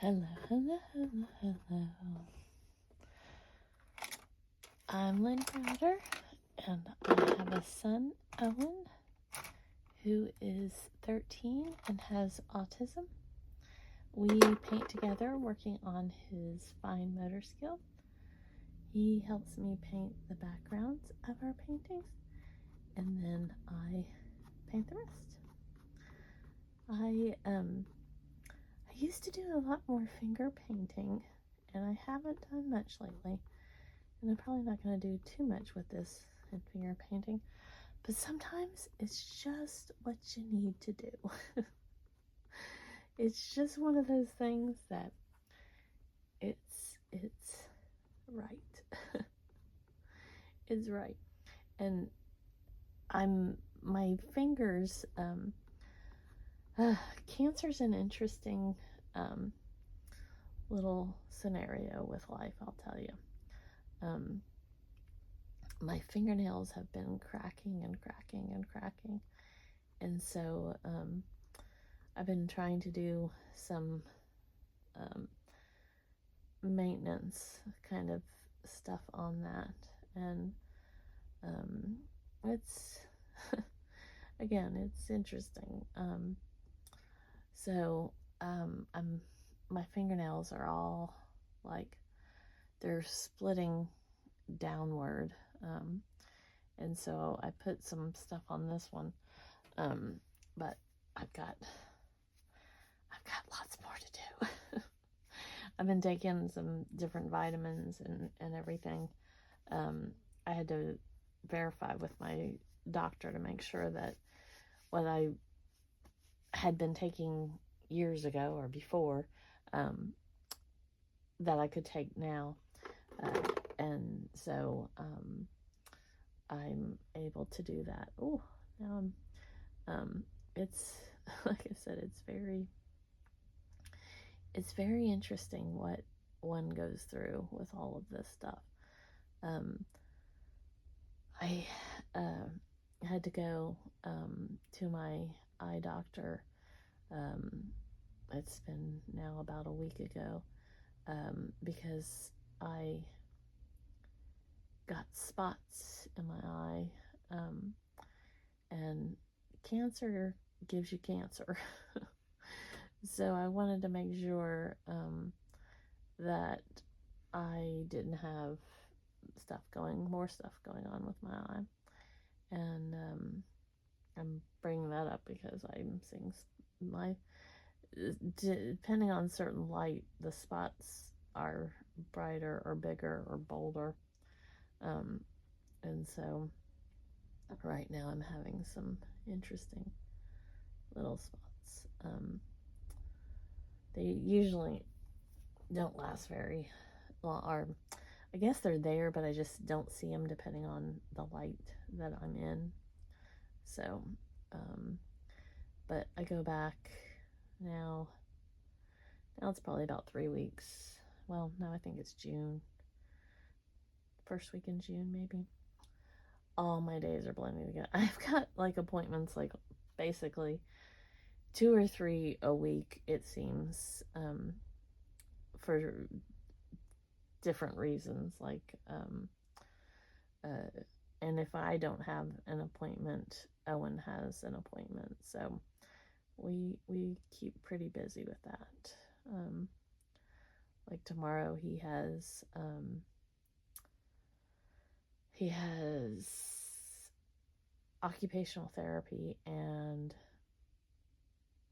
Hello, hello, hello, hello. I'm Lynn Crowder, and I have a son, Owen, who is 13 and has autism. We paint together, working on his fine motor skill. He helps me paint the backgrounds of our paintings, and then I paint the rest. I used to do a lot more finger painting, and I haven't done much lately. And I'm probably not going to do too much with this in finger painting, but sometimes it's just what you need to do. It's just one of those things that it's right. It's right. And my fingers, cancer's an interesting little scenario with life, I'll tell you. My fingernails have been cracking and cracking and cracking, and so I've been trying to do some maintenance kind of stuff on that, and it's again, it's interesting. My fingernails are all like they're splitting downward, and so I put some stuff on this one, but I've got lots more to do. I've been taking some different vitamins and everything. I had to verify with my doctor to make sure that what I had been taking years ago or before, that I could take now. And so I'm able to do that. Oh, now it's, like I said, it's very interesting what one goes through with all of this stuff. I had to go to my eye doctor. It's been now about a week ago, because I got spots in my eye, and cancer gives you cancer. So I wanted to make sure that I didn't have more stuff going on with my eye. And I'm bringing that up because I'm seeing depending on certain light, the spots are brighter or bigger or bolder. And so right now I'm having some interesting little spots. They usually don't last very long, or I guess they're there, but I just don't see them depending on the light that I'm in. So, but I go back now. Now it's probably about 3 weeks. Well, no, I think it's June. First week in June, maybe. All my days are blending together. I've got like appointments, like basically 2 or 3 a week, it seems, for different reasons. Like, and if I don't have an appointment, Owen has an appointment. So we keep pretty busy with that. Like tomorrow he has occupational therapy, and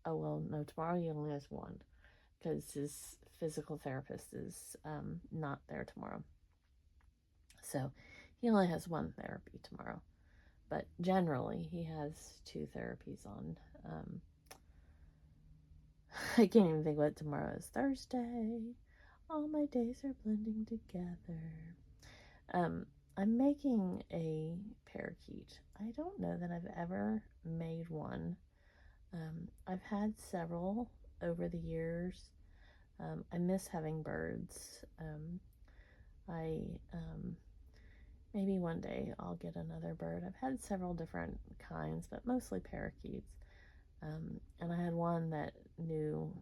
tomorrow he only has one because his physical therapist is not there tomorrow. So he only has one therapy tomorrow, but generally he has 2 therapies on. I can't even think what tomorrow is. Thursday. All my days are blending together. I'm making a parakeet. I don't know that I've ever made one. I've had several over the years. I miss having birds. Maybe one day I'll get another bird. I've had several different kinds, but mostly parakeets. And I had one that knew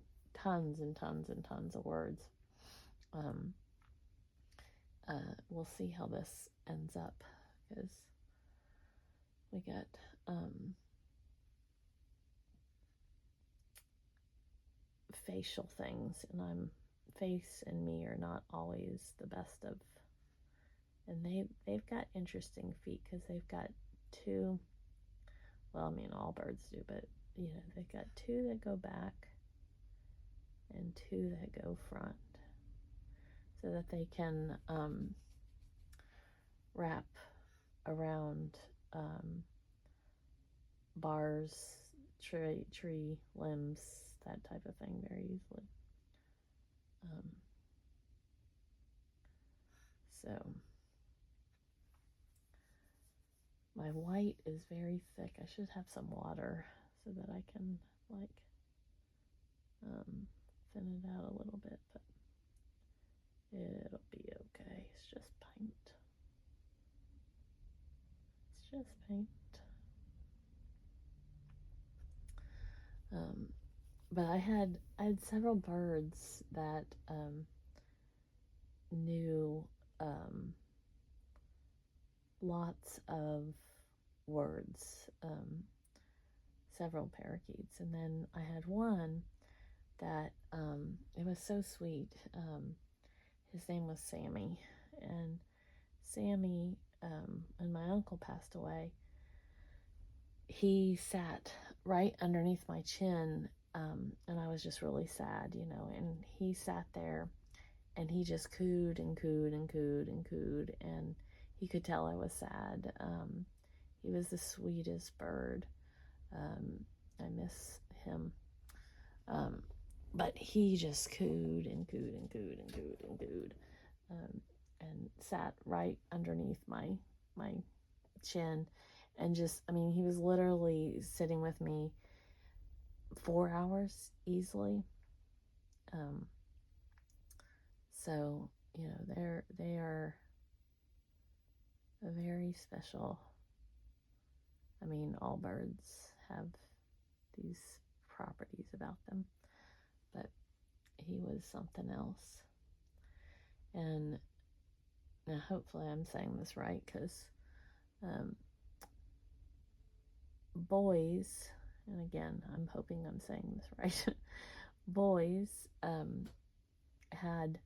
tons and tons and tons of words. We'll see how this ends up, because we got facial things, and face and me are not always the best of, and they've got interesting feet, because they've got two, well, I mean, all birds do, but they've got two that go back and two that go front, so that they can wrap around bars, tree limbs, that type of thing very easily. So my white is very thick. I should have some water so that I can thin it out a little bit, but it'll be okay. It's just paint. It's just paint. But I had several birds that knew lots of words, several parakeets, and then I had one that it was so sweet. His name was Sammy, and Sammy, when my uncle passed away, he sat right underneath my chin, and I was just really sad, and he sat there, and he just cooed and cooed and cooed and cooed, and he could tell I was sad. He was the sweetest bird. I miss him. But he just cooed and cooed and cooed and cooed and cooed, and sat right underneath my chin, and just, I mean, he was literally sitting with me 4 hours easily. So they are very special. I mean, all birds have these properties about them, but he was something else. And now hopefully I'm saying this right, because boys, and again, I'm hoping I'm saying this right, boys had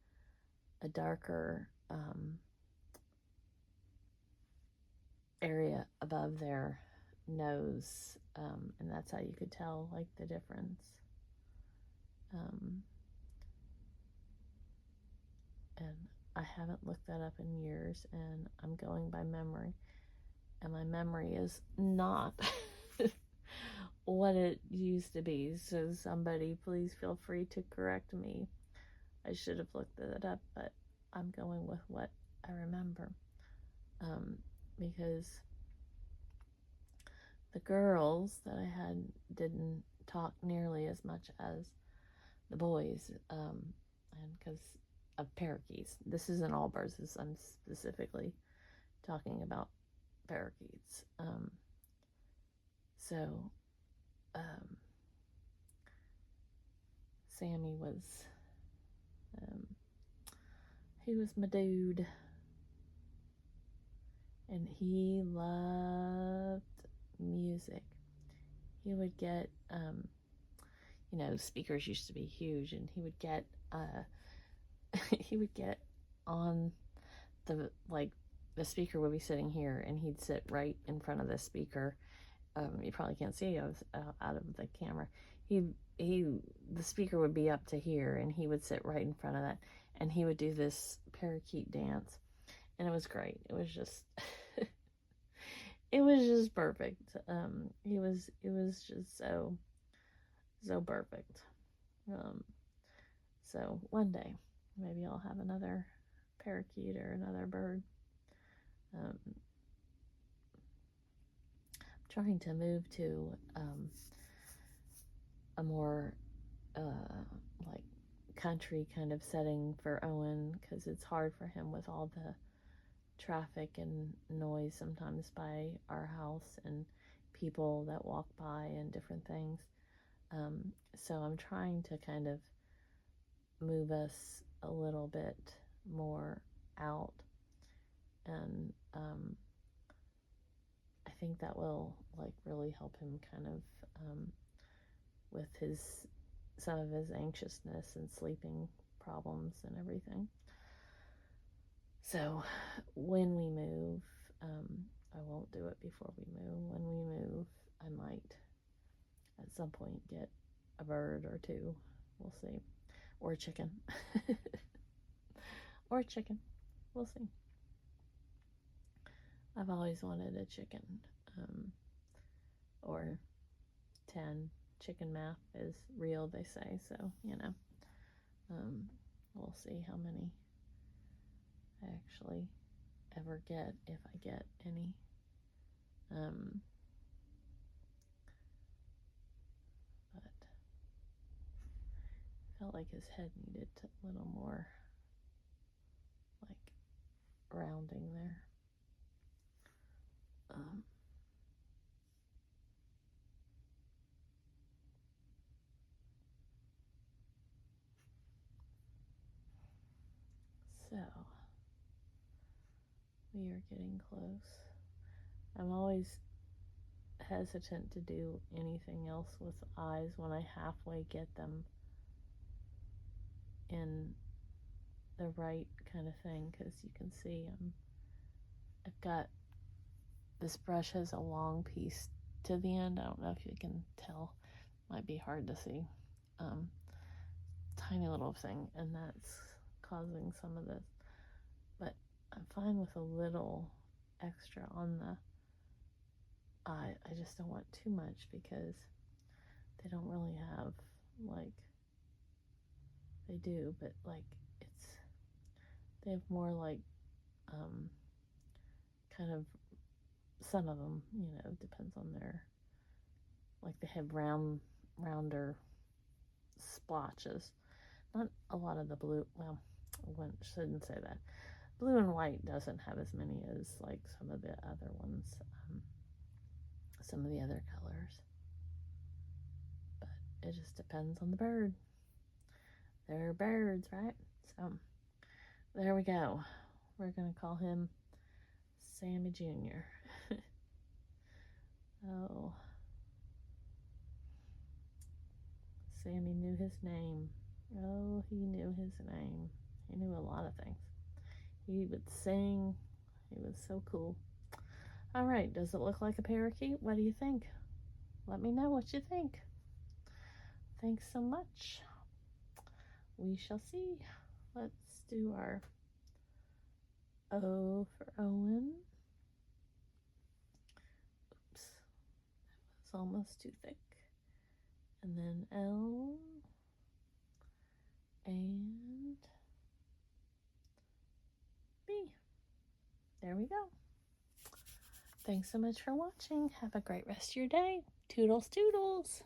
a darker area above their nose, and that's how you could tell the difference. And I haven't looked that up in years, and I'm going by memory, and my memory is not what it used to be, so somebody please feel free to correct me. I should have looked that up, but I'm going with what I remember, because the girls that I had didn't talk nearly as much as the boys, and because of parakeets. This isn't all birds. I'm specifically talking about parakeets. So Sammy was, he was my dude, and he loved music. He would get, speakers used to be huge, and he would get on the speaker would be sitting here, and he'd sit right in front of the speaker. You probably can't see out of the camera. The speaker would be up to here, and he would sit right in front of that, and he would do this parakeet dance, and it was great. It was just it was just perfect. It was just so perfect. So one day maybe I'll have another parakeet or another bird. I'm trying to move to a more country kind of setting for Owen, because it's hard for him with all the traffic and noise sometimes by our house, and people that walk by and different things. So I'm trying to kind of move us a little bit more out, and I think that will like really help him kind of with some of his anxiousness and sleeping problems and everything. So when we move, I won't do it before we move. When we move, I might at some point get a bird or two. We'll see. Or a chicken. Or a chicken. We'll see. I've always wanted a chicken. Or 10. Chicken math is real, they say. So, we'll see how many I actually ever get, if I get any. But felt like his head needed a little more like rounding there. So we are getting close. I'm always hesitant to do anything else with eyes when I halfway get them in the right kind of thing, because you can see I've got this brush has a long piece to the end. I don't know if you can tell, might be hard to see. Tiny little thing, and that's causing some of this, but I'm fine with a little extra on the eye. I just don't want too much because they don't really have, like, they do, but like they have more like kind of, some of them, depends on their, like they have rounder splotches. Not a lot of the blue, well, I shouldn't say that. Blue and white doesn't have as many as like some of the other ones, some of the other colors. But it just depends on the bird. They're birds, right? So there we go. We're going to call him Sammy Jr. Oh. Sammy knew his name. Oh, he knew his name. He knew a lot of things. He would sing. He was so cool. All right, does it look like a parakeet? What do you think? Let me know what you think. Thanks so much. We shall see. Let's do our O for Owen. Oops, that was almost too thick. And then L and B. There we go. Thanks so much for watching. Have a great rest of your day. Toodles, toodles.